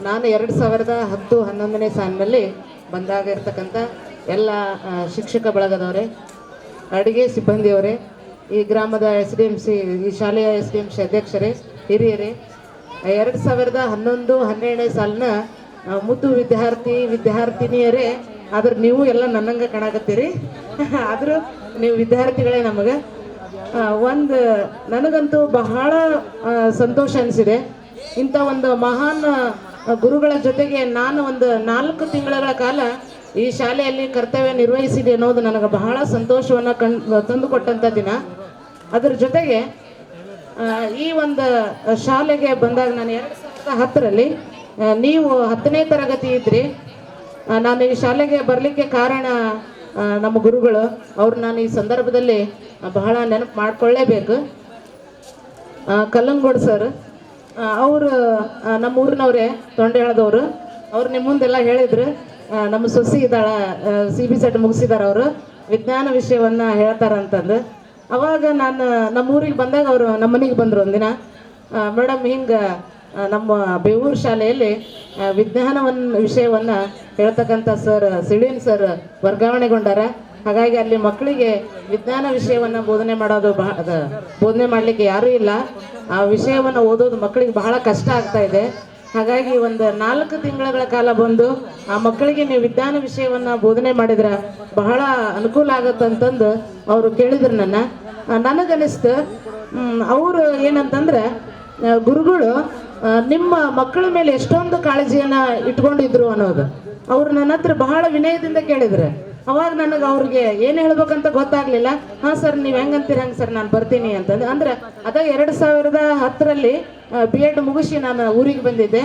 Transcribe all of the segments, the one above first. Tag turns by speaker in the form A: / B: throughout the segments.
A: ನಾನು 2010-11ನೇ ಸಾಲಿನಲ್ಲಿ ಬಂದಾಗ ಇರ್ತಕ್ಕಂಥ ಎಲ್ಲ ಶಿಕ್ಷಕ ಬಳಗದವರೇ, ಅಡುಗೆ ಸಿಬ್ಬಂದಿಯವರೇ, ಈ ಗ್ರಾಮದ SDMC, ಈ ಶಾಲೆಯ SDMC ಅಧ್ಯಕ್ಷರೇ, ಹಿರಿಯರೇ, 2011-12ನೇ ಸಾಲಿನ ಮುದ್ದು ವಿದ್ಯಾರ್ಥಿನಿಯರೇ. ಆದ್ರೆ ನೀವು ಎಲ್ಲ ನನ್ನಂಗೆ ಕಾಣಕತ್ತೀರಿ. ಆದರೂ ನೀವು ವಿದ್ಯಾರ್ಥಿಗಳೇ. ನನಗಂತೂ ಬಹಳ ಸಂತೋಷ ಅನಿಸಿದೆ. ಇಂಥ ಒಂದು ಮಹಾನ್ ಗುರುಗಳ ಜೊತೆಗೆ ನಾನು ಒಂದು 4 ತಿಂಗಳ ಕಾಲ ಈ ಶಾಲೆಯಲ್ಲಿ ಕರ್ತವ್ಯ ನಿರ್ವಹಿಸಿದೆ ಅನ್ನೋದು ನನಗೆ ಬಹಳ ಸಂತೋಷವನ್ನು ತಂದುಕೊಟ್ಟಂಥ ದಿನ. ಅದರ ಜೊತೆಗೆ ಈ ಒಂದು ಶಾಲೆಗೆ ಬಂದಾಗ ನಾನು 2010ರಲ್ಲಿ, ನೀವು 10ನೇ ತರಗತಿ ಇದ್ರಿ. ನಾನು ಈ ಶಾಲೆಗೆ ಬರಲಿಕ್ಕೆ ಕಾರಣ ನಮ್ಮ ಗುರುಗಳು. ಅವ್ರು ನಾನು ಈ ಸಂದರ್ಭದಲ್ಲಿ ಬಹಳ ನೆನಪು ಮಾಡ್ಕೊಳ್ಳೇಬೇಕು. ಕಲ್ಲನಗೌಡ ಸರ್ ಅವರು ನಮ್ಮ ಊರಿನವರೇ, ತೊಂಡೆಹಳದವರು. ಅವ್ರು ನಿಮ್ಮ ಮುಂದೆಲ್ಲ ಹೇಳಿದ್ರು. ನಮ್ಮ ಸೊಸಿ ಇದ್ದಾಳ, CBSET ಮುಗಿಸಿದಾರೆ, ಅವರು ವಿಜ್ಞಾನ ವಿಷಯವನ್ನು ಹೇಳ್ತಾರಂತಂದು. ಅವಾಗ ನಾನು ನಮ್ಮ ಊರಿಗೆ ಬಂದಾಗ ಅವರು ನಮ್ಮ ಮನೆಗೆ ಬಂದರು ಒಂದಿನ. ಮೇಡಮ್, ಹಿಂಗೆ ನಮ್ಮ ಬೇವೂರು ಶಾಲೆಯಲ್ಲಿ ವಿಷಯವನ್ನು ಹೇಳ್ತಕ್ಕಂಥ ಸರ್ ಸಿಳೀನ್ ಸರ್ ವರ್ಗಾವಣೆಗೊಂಡಾರ. ಹಾಗಾಗಿ ಅಲ್ಲಿ ಮಕ್ಕಳಿಗೆ ವಿಜ್ಞಾನ ವಿಷಯವನ್ನು ಬೋಧನೆ ಮಾಡಲಿಕ್ಕೆ ಯಾರೂ ಇಲ್ಲ. ಆ ವಿಷಯವನ್ನು ಓದೋದು ಮಕ್ಕಳಿಗೆ ಬಹಳ ಕಷ್ಟ ಆಗ್ತಾ ಇದೆ. ಹಾಗಾಗಿ ಒಂದು 4 ತಿಂಗಳ ಕಾಲ ಬಂದು ಆ ಮಕ್ಕಳಿಗೆ ನೀವು ವಿಜ್ಞಾನ ವಿಷಯವನ್ನು ಬೋಧನೆ ಮಾಡಿದ್ರೆ ಬಹಳ ಅನುಕೂಲ ಆಗುತ್ತಂತಂದು ಅವರು ಕೇಳಿದ್ರು. ನನಗನ್ನಿಸ್ತು, ಅವರು ಏನಂತಂದ್ರೆ, ಗುರುಗಳು ನಿಮ್ಮ ಮಕ್ಕಳ ಮೇಲೆ ಎಷ್ಟೊಂದು ಕಾಳಜಿಯನ್ನು ಇಟ್ಕೊಂಡಿದ್ರು ಅನ್ನೋದು. ಅವರು ನನ್ನ ಹತ್ರ ಬಹಳ ವಿನಯದಿಂದ ಕೇಳಿದ್ರು. ಅವಾಗ ನನಗೆ ಅವ್ರಿಗೆ ಏನು ಹೇಳ್ಬೇಕಂತ ಗೊತ್ತಾಗ್ಲಿಲ್ಲ. ಹಾಂ ಸರ್, ನೀವು ಹೆಂಗಂತೀರ ಹಂಗೆ ಸರ್, ನಾನು ಬರ್ತೀನಿ ಅಂತಂದು. ಅಂದ್ರೆ 2010ರಲ್ಲಿ B.Ed ಮುಗಿಸಿ ನಾನು ಊರಿಗೆ ಬಂದಿದ್ದೆ.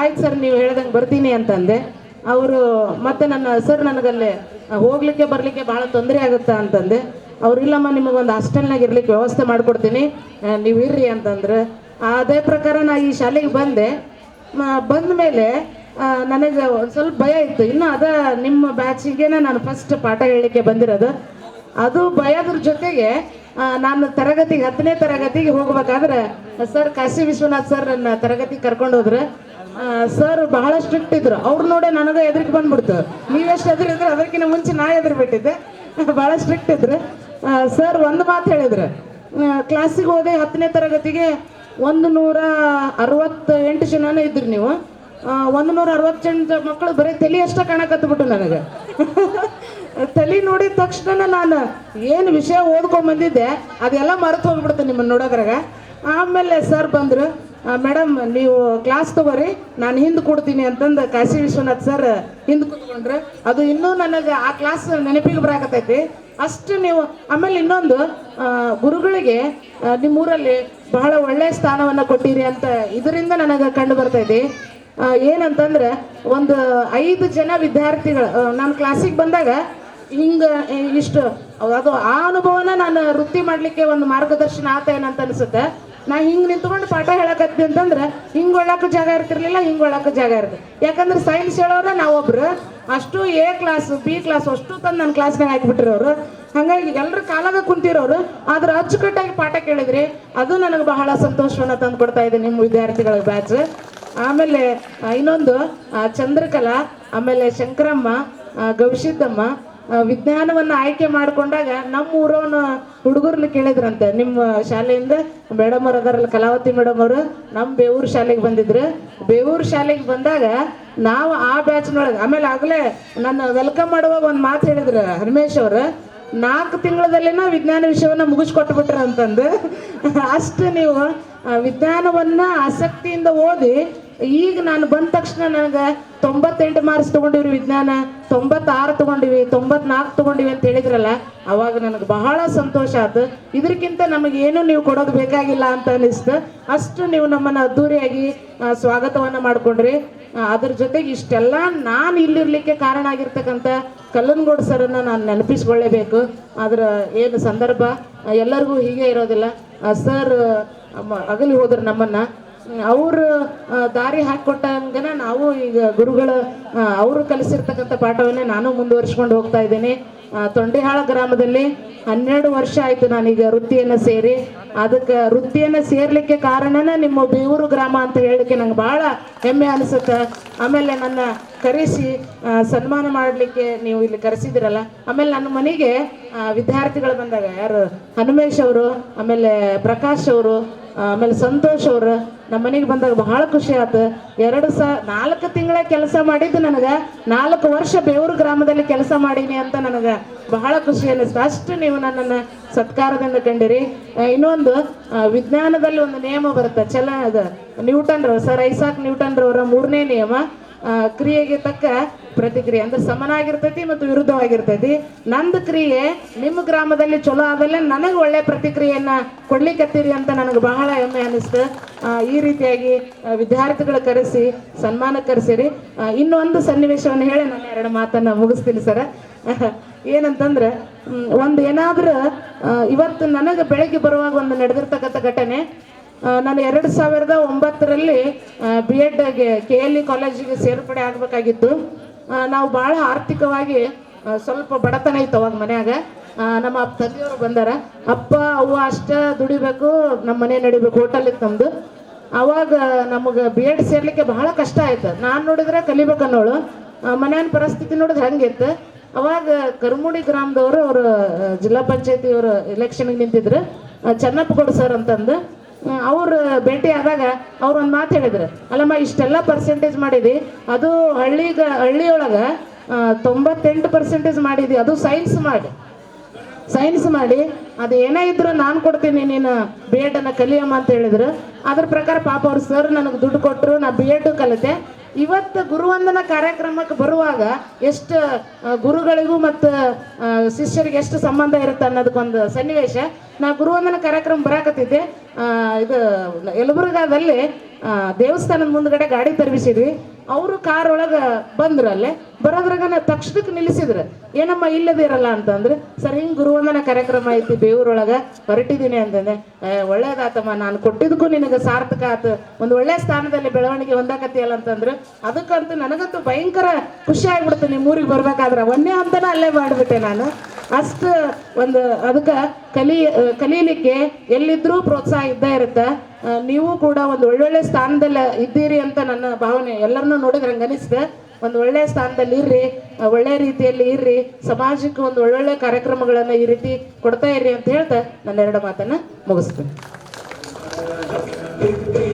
A: ಆಯ್ತು ಸರ್, ನೀವು ಹೇಳ್ದಂಗೆ ಬರ್ತೀನಿ ಅಂತಂದೆ. ಅವರು ಮತ್ತೆ ನನಗಲ್ಲೇ ಹೋಗ್ಲಿಕ್ಕೆ ಬರಲಿಕ್ಕೆ ಭಾಳ ತೊಂದರೆ ಆಗುತ್ತಾ ಅಂತಂದೆ. ಅವ್ರು, ಇಲ್ಲಮ್ಮ, ನಿಮಗೊಂದು ಹಾಸ್ಟೆಲ್ನಾಗ ಇರ್ಲಿಕ್ಕೆ ವ್ಯವಸ್ಥೆ ಮಾಡಿಕೊಡ್ತೀನಿ, ನೀವು ಇರ್ರಿ ಅಂತಂದ್ರೆ. ಅದೇ ಪ್ರಕಾರ ನಾ ಈ ಶಾಲೆಗೆ ಬಂದ ಮೇಲೆ ನನಗೆ ಒಂದು ಸ್ವಲ್ಪ ಭಯ ಇತ್ತು. ಇನ್ನು ನಿಮ್ಮ ಬ್ಯಾಚಿಗೆ ನಾನು ಫಸ್ಟ್ ಪಾಠ ಹೇಳಲಿಕ್ಕೆ ಬಂದಿರೋದು. ಅದು ಭಯದ್ರ ಜೊತೆಗೆ ನಾನು 10ನೇ ತರಗತಿಗೆ ಹೋಗ್ಬೇಕಾದ್ರೆ ಸರ್ ಕಾಶಿ ವಿಶ್ವನಾಥ್ ಸರ್ ನನ್ನ ತರಗತಿಗೆ ಕರ್ಕೊಂಡು ಹೋದ್ರೆ. ಸರ್ ಬಹಳ ಸ್ಟ್ರಿಕ್ಟ್ ಇದ್ರು. ಅವ್ರು ನೋಡೇ ನನಗೆ ಎದುರಿಗೆ ಬಂದ್ಬಿಡ್ತು. ನೀವೆಷ್ಟು ಎದುರಿದ್ರೆ ಅದಕ್ಕಿಂತ ಮುಂಚೆ ನಾ ಎದುರುಬಿಟ್ಟಿದ್ದೆ. ಭಾಳ ಸ್ಟ್ರಿಕ್ಟ್ ಇದ್ರು. ಸರ್ ಒಂದು ಮಾತು ಹೇಳಿದ್ರು, ಕ್ಲಾಸಿಗೆ ಹೋದೆ 10ನೇ ತರಗತಿಗೆ 168 ಜನನೇ ಇದ್ರಿ ನೀವು. 168 ಮಕ್ಕಳು ಬರೀ ತಲೆ ಅಷ್ಟೇ ಕಾಣಕತ್ಬಿಟ್ಟು ನನಗೆ. ತಲೆ ನೋಡಿದ ತಕ್ಷಣ ನಾನು ಏನು ವಿಷಯ ಓದ್ಕೊಂಡ್ ಬಂದಿದ್ದೆ ಅದೆಲ್ಲ ಮರೆತು ಹೋಗ್ಬಿಡ್ತೆ ನಿಮ್ಮನ್ನು ನೋಡೋದ್ರಾಗ. ಆಮೇಲೆ ಸರ್ ಬಂದರು, ಮೇಡಮ್ ನೀವು ಕ್ಲಾಸ್ ತಗೋರಿ, ನಾನು ಹಿಂದೆ ಕೊಡ್ತೀನಿ ಅಂತಂದು ಕಾಶಿ ವಿಶ್ವನಾಥ್ ಸರ್ ಹಿಂದೆ ಕೂತ್ಕೊಂಡ್ರೆ. ಅದು ಇನ್ನೂ ನನಗೆ ಆ ಕ್ಲಾಸ್ ನೆನಪಿಗೆ ಬರಾಕತ್ತೈತಿ ಅಷ್ಟು ನೀವು. ಆಮೇಲೆ ಇನ್ನೊಂದು, ಗುರುಗಳಿಗೆ ನಿಮ್ಮೂರಲ್ಲಿ ಬಹಳ ಒಳ್ಳೆಯ ಸ್ಥಾನವನ್ನು ಕೊಟ್ಟಿರಿ ಅಂತ ಇದರಿಂದ ನನಗೆ ಕಂಡು ಬರ್ತೈತಿ. ಏನಂತಂದ್ರೆ, ಒಂದು 5 ಜನ ವಿದ್ಯಾರ್ಥಿಗಳು ನಾನು ಕ್ಲಾಸಿಗೆ ಬಂದಾಗ ಇಷ್ಟು ಅದು ಆ ಅನುಭವನ ನಾನು ವೃತ್ತಿ ಮಾಡಲಿಕ್ಕೆ ಒಂದು ಮಾರ್ಗದರ್ಶನ ಆತ ಏನಂತ ಅನಿಸುತ್ತೆ. ನಾ ಹಿಂಗೆ ನಿಂತ್ಕೊಂಡು ಪಾಠ ಹೇಳಕತ್ತೀನಿ ಅಂತಂದ್ರೆ ಹಿಂಗೆ ಒಳ್ಳಕ್ಕೆ ಜಾಗ ಇರ್ತಿರ್ಲಿಲ್ಲ, ಹಿಂಗೆ ಒಳ್ಳಕ್ಕೆ ಜಾಗ ಇರ್ತದೆ. ಯಾಕಂದ್ರೆ ಸೈನ್ಸ್ ಹೇಳೋರ ನಾವೊಬ್ರು, ಅಷ್ಟು A ಕ್ಲಾಸ್ B ಕ್ಲಾಸ್ ಅಷ್ಟು ತಂದು ನನ್ನ ಕ್ಲಾಸ್ನಾಗ ಹಾಕಿಬಿಟ್ಟಿರೋರು. ಹಾಗಾಗಿ ಎಲ್ಲರ ಕಾಲಾಗ ಕುಂತಿರೋರು, ಆದ್ರೆ ಅಚ್ಚುಕಟ್ಟಾಗಿ ಪಾಠ ಕೇಳಿದ್ರಿ. ಅದು ನನಗೆ ಬಹಳ ಸಂತೋಷವನ್ನು ತಂದು ಕೊಡ್ತಾ ಇದೆ ನಿಮ್ಮ ವಿದ್ಯಾರ್ಥಿಗಳ ಬ್ಯಾಚ್. ಆಮೇಲೆ ಇನ್ನೊಂದು, ಚಂದ್ರಕಲಾ, ಆಮೇಲೆ ಶಂಕರಮ್ಮ, ಗವಿಸಿದ್ದಮ್ಮ ವಿಜ್ಞಾನವನ್ನು ಆಯ್ಕೆ ಮಾಡಿಕೊಂಡಾಗ ನಮ್ಮ ಊರವನ ಹುಡುಗರನ್ನ ಕೇಳಿದ್ರಂತೆ. ನಿಮ್ಮ ಶಾಲೆಯಿಂದ ಮೇಡಮ್ ಅವರು ಅದರಲ್ಲಿ, ಕಲಾವತಿ ಮೇಡಮ್ ಅವರು ನಮ್ಮ ಬೇವೂರು ಶಾಲೆಗೆ ಬಂದಿದ್ರು. ಬೇವೂರು ಶಾಲೆಗೆ ಬಂದಾಗ ನಾವು ಆ ಬ್ಯಾಚ್ನೊಳಗೆ, ಆಮೇಲೆ ಆಗಲೇ ನನ್ನ ವೆಲ್ಕಮ್ ಮಾಡುವಾಗ ಒಂದು ಮಾತು ಹೇಳಿದ್ರು ಹನುಮೇಶ್ ಅವರು, 4 ತಿಂಗಳಲ್ಲಿನ ವಿಜ್ಞಾನ ವಿಷಯವನ್ನು ಮುಗಿಸ್ಕೊಟ್ಬಿಟ್ರ ಅಂತಂದು. ಅಷ್ಟು ನೀವು ವಿಜ್ಞಾನವನ್ನು ಆಸಕ್ತಿಯಿಂದ ಓದಿ ಈಗ ನಾನು ಬಂದ ತಕ್ಷಣ ನನಗೆ 98 ಮಾರ್ಕ್ಸ್ ತೊಗೊಂಡಿವ್ರಿ, ವಿಜ್ಞಾನ 96 ತೊಗೊಂಡಿವಿ, 94 ತೊಗೊಂಡಿವಿ ಅಂತ ಹೇಳಿದ್ರಲ್ಲ, ಅವಾಗ ನನಗೆ ಬಹಳ ಸಂತೋಷ ಆಯ್ತು. ಇದಕ್ಕಿಂತ ನಮಗೇನು ನೀವು ಕೊಡೋದು ಬೇಕಾಗಿಲ್ಲ ಅಂತ ಅನ್ನಿಸ್ತು. ಅಷ್ಟು ನೀವು ನಮ್ಮನ್ನು ಅದ್ದೂರಿಯಾಗಿ ಸ್ವಾಗತವನ್ನು ಮಾಡಿಕೊಂಡ್ರಿ. ಅದ್ರ ಜೊತೆಗೆ ಇಷ್ಟೆಲ್ಲ ನಾನು ಇಲ್ಲಿರ್ಲಿಕ್ಕೆ ಕಾರಣ ಆಗಿರ್ತಕ್ಕಂಥ ಕಲ್ಲನಗೌಡ ಸರನ್ನು ನಾನು ನೆನಪಿಸ್ಕೊಳ್ಳೇಬೇಕು. ಅದರ ಏನು ಸಂದರ್ಭ ಎಲ್ಲರಿಗೂ ಹೀಗೆ ಇರೋದಿಲ್ಲ. ಸರ್ ಅಗಲಿ ಹೋದ್ರು ನಮ್ಮನ್ನು. ಅವರು ದಾರಿ ಹಾಕಿಕೊಟ್ಟಂಗನ ನಾವು ಈಗ ಗುರುಗಳು ಅವರು ಕಲಿಸಿರ್ತಕ್ಕಂಥ ಪಾಠವನ್ನೇ ನಾನು ಮುಂದುವರಿಸ್ಕೊಂಡು ಹೋಗ್ತಾ ಇದ್ದೀನಿ. ತೊಂಡಿಹಾಳ ಗ್ರಾಮದಲ್ಲಿ 12 ವರ್ಷ ಆಯಿತು ನಾನೀಗ ವೃತ್ತಿಯನ್ನು ಸೇರಿ. ಅದಕ್ಕೆ ವೃತ್ತಿಯನ್ನು ಸೇರ್ಲಿಕ್ಕೆ ಕಾರಣನೇ ನಿಮ್ಮ ಬೇವೂರು ಗ್ರಾಮ ಅಂತ ಹೇಳಲಿಕ್ಕೆ ನಂಗೆ ಭಾಳ ಹೆಮ್ಮೆ ಅನಿಸುತ್ತೆ. ಆಮೇಲೆ ನನ್ನ ಕರೆಸಿ ಸನ್ಮಾನ ಮಾಡಲಿಕ್ಕೆ ನೀವು ಇಲ್ಲಿ ಕರೆಸಿದಿರಲ್ಲ. ಆಮೇಲೆ ನನ್ನ ಮನೆಗೆ ವಿದ್ಯಾರ್ಥಿಗಳು ಬಂದಾಗ ಯಾರು ಹನುಮೇಶ್ ಅವರು, ಆಮೇಲೆ ಪ್ರಕಾಶ್ ಅವರು, ಆಮೇಲೆ ಸಂತೋಷ್ ಅವರು ನಮ್ಮ ಮನೆಗೆ ಬಂದಾಗ ಬಹಳ ಖುಷಿ ಆಯ್ತು. 4 ತಿಂಗಳ ಕೆಲಸ ಮಾಡಿದ್ದು ನನಗೆ 4 ವರ್ಷ ಬೇವೂರು ಗ್ರಾಮದಲ್ಲಿ ಕೆಲಸ ಮಾಡೀನಿ ಅಂತ ನನಗೆ ಬಹಳ ಖುಷಿ ಅನ್ನಿಸ್ತು. ಅಷ್ಟು ನೀವು ನನ್ನನ್ನು ಸತ್ಕಾರದಿಂದ ಕಂಡಿರಿ. ಇನ್ನೊಂದು ವಿಜ್ಞಾನದಲ್ಲಿ ಒಂದು ನಿಯಮ ಬರುತ್ತೆ, ಅದು ಸರ್ ಐಸಾಕ್ ನ್ಯೂಟನ್ರವರ 3ನೇ ನಿಯಮ, ಕ್ರಿಯೆಗೆ ತಕ್ಕ ಪ್ರತಿಕ್ರಿಯೆ ಅಂದ್ರೆ ಸಮನಾಗಿರ್ತೈತಿ ಮತ್ತು ವಿರುದ್ಧವಾಗಿರ್ತೈತಿ. ನಂದು ಕ್ರಿಯೆ ನಿಮ್ಮ ಗ್ರಾಮದಲ್ಲಿ ಚಲೋ ಆದಲ್ಲೇ ನನಗೆ ಒಳ್ಳೆ ಪ್ರತಿಕ್ರಿಯೆಯನ್ನ ಕೊಡ್ಲಿಕ್ಕತ್ತೀರಿ ಅಂತ ನನಗೆ ಬಹಳ ಹೆಮ್ಮೆ ಅನ್ನಿಸ್ತು. ಈ ರೀತಿಯಾಗಿ ವಿದ್ಯಾರ್ಥಿಗಳು ಕರೆಸಿ ಸನ್ಮಾನ ಕರೆಸಿರಿ. ಇನ್ನೊಂದು ಸನ್ನಿವೇಶವನ್ನು ಹೇಳಿ ನಾನು 2 ಮಾತನ್ನ ಮುಗಿಸ್ತೀನಿ ಸರ. ಏನಂತಂದ್ರೆ ಏನಾದ್ರೂ ಇವತ್ತು ನನಗೆ ಬೆಳಗ್ಗೆ ಬರುವಾಗ ಒಂದು ನಡೆದಿರ್ತಕ್ಕಂಥ ಘಟನೆ. ನಾನು 2009ರಲ್ಲಿ BEd KLE ಕಾಲೇಜಿಗೆ ಸೇರ್ಪಡೆ ಆಗಬೇಕಾಗಿತ್ತು. ನಾವು ಭಾಳ ಆರ್ಥಿಕವಾಗಿ ಸ್ವಲ್ಪ ಬಡತನ ಇತ್ತು ಅವಾಗ ಮನ್ಯಾಗ. ನಮ್ಮ ತಂದೆಯವರು ಬಂದಾರ, ಅಪ್ಪ ಅವ್ವ ಅಷ್ಟೇ ದುಡಿಬೇಕು, ನಮ್ಮ ಮನೆ ನಡಿಬೇಕು, ಹೋಟೆಲ್ ಇತ್ತು ನಮ್ಮದು. ಅವಾಗ ನಮಗೆ BEd ಸೇರ್ಲಿಕ್ಕೆ ಬಹಳ ಕಷ್ಟ ಆಯ್ತು. ನಾನು ನೋಡಿದ್ರೆ ಕಲಿಬೇಕನ್ನೋಳು, ಮನೆಯ ಪರಿಸ್ಥಿತಿ ನೋಡಿದ್ರೆ ಹಂಗಿತ್ತು. ಅವಾಗ ಕರ್ಮುಡಿ ಗ್ರಾಮದವರು ಅವರು ಜಿಲ್ಲಾ ಪಂಚಾಯತಿ ಅವರು ಎಲೆಕ್ಷನ್ಗೆ ನಿಂತಿದ್ರು, ಚನ್ನಪ್ಪಗೌಡ ಸರ್ ಅಂತಂದು. ಅವ್ರು ಭೇಟಿ ಆದಾಗ ಅವ್ರು ಒಂದು ಮಾತು ಹೇಳಿದ್ರು, ಅಲ್ಲಮ್ಮ ಇಷ್ಟೆಲ್ಲ ಪರ್ಸೆಂಟೇಜ್ ಮಾಡಿದಿ, ಅದು ಹಳ್ಳಿಯೊಳಗೆ 98% ಮಾಡಿದಿ, ಅದು ಸೈನ್ಸ್ ಮಾಡಿ ಅದು ಏನೇ ಇದ್ರು ನಾನು ಕೊಡ್ತೀನಿ, ನೀನು BEd ಅನ್ನ ಕಲಿಯಮ್ಮ ಅಂತ ಹೇಳಿದ್ರು. ಅದ್ರ ಪ್ರಕಾರ ಪಾಪ ಅವ್ರು ಸರ್ ನನಗೆ ದುಡ್ಡು ಕೊಟ್ಟರು, ನಾ BEd ಕಲಿತೆ. ಇವತ್ತು ಗುರುವಂದನ ಕಾರ್ಯಕ್ರಮಕ್ಕೆ ಬರುವಾಗ ಎಷ್ಟು ಗುರುಗಳಿಗೂ ಮತ್ತು ಶಿಷ್ಯರಿಗೆ ಎಷ್ಟು ಸಂಬಂಧ ಇರುತ್ತೆ ಅನ್ನೋದಕ್ಕೊಂದು ಸನ್ನಿವೇಶ. ನಾ ಗುರುವಂದನ ಕಾರ್ಯಕ್ರಮ ಬರಾಕತ್ತಿದ್ದೆ, ಇದು ಯಲಬುರ್ಗಾದಲ್ಲಿ ದೇವಸ್ಥಾನದ ಮುಂದ್ಗಡೆ ಗಾಡಿ ತರ್ಬಿಸಿದ್ವಿ. ಅವರು ಕಾರ್ ಒಳಗೆ ಬಂದ್ರು. ಅಲ್ಲೇ ಬರೋದ್ರಾಗ ತಕ್ಷಣಕ್ಕೆ ನಿಲ್ಲಿಸಿದ್ರು, ಏನಮ್ಮ ಇಲ್ಲದಿರಲ್ಲ ಅಂತಂದ್ರೆ. ಸರ್ ಹಿಂಗೆ ಗುರುವಂದನ ಕಾರ್ಯಕ್ರಮ ಐತಿ ಬೇವೂರೊಳಗೆ ಹೊರಟಿದ್ದೀನಿ ಅಂತಂದೆ. ಒಳ್ಳೇದಾತಮ್ಮ, ನಾನು ಕೊಟ್ಟಿದ್ದಕ್ಕೂ ನಿನಗೆ ಸಾರ್ಥಕ ಆತು, ಒಂದು ಒಳ್ಳೆ ಸ್ಥಾನದಲ್ಲಿ ಬೆಳವಣಿಗೆ ಹೊಂದಾಕತ್ತಿಯಲ್ಲ ಅಂತಂದ್ರು. ಅದಕ್ಕಂತೂ ನನಗಂತೂ ಭಯಂಕರ ಖುಷಿ ಆಗ್ಬಿಡ್ತು. ನಿಮ್ಮ ಊರಿಗೆ ಬರ್ಬೇಕಾದ್ರೆ ಒಂದೇ ಹಂತನ ಅಲ್ಲೇ ಮಾಡಿಬಿಟ್ಟೆ ನಾನು. ಅಷ್ಟು ಅದಕ್ಕೆ ಕಲೀಲಿಕ್ಕೆ ಎಲ್ಲಿದ್ರೂ ಪ್ರೋತ್ಸಾಹ ಇದ್ದೇ ಇರುತ್ತೆ. ನೀವು ಕೂಡ ಒಂದು ಒಳ್ಳೊಳ್ಳೆ ಸ್ಥಾನದಲ್ಲಿ ಇದ್ದೀರಿ ಅಂತ ನನ್ನ ಭಾವನೆ. ಎಲ್ಲರನ್ನೂ ನೋಡಿದ್ರೆ ಹಂಗೆ ಅನಿಸ್ತೆ. ಒಂದು ಒಳ್ಳೆ ಸ್ಥಾನದಲ್ಲಿ ಇರ್ರಿ, ಒಳ್ಳೆ ರೀತಿಯಲ್ಲಿ ಇರ್ರಿ, ಸಮಾಜಕ್ಕೆ ಒಂದು ಒಳ್ಳೊಳ್ಳೆ ಕಾರ್ಯಕ್ರಮಗಳನ್ನು ಈ ರೀತಿ ಕೊಡ್ತಾ ಇರ್ರಿ ಅಂತ ಹೇಳ್ತಾ ನನ್ನ 2 ಮಾತನ್ನ ಮುಗಿಸ್ತೀನಿ.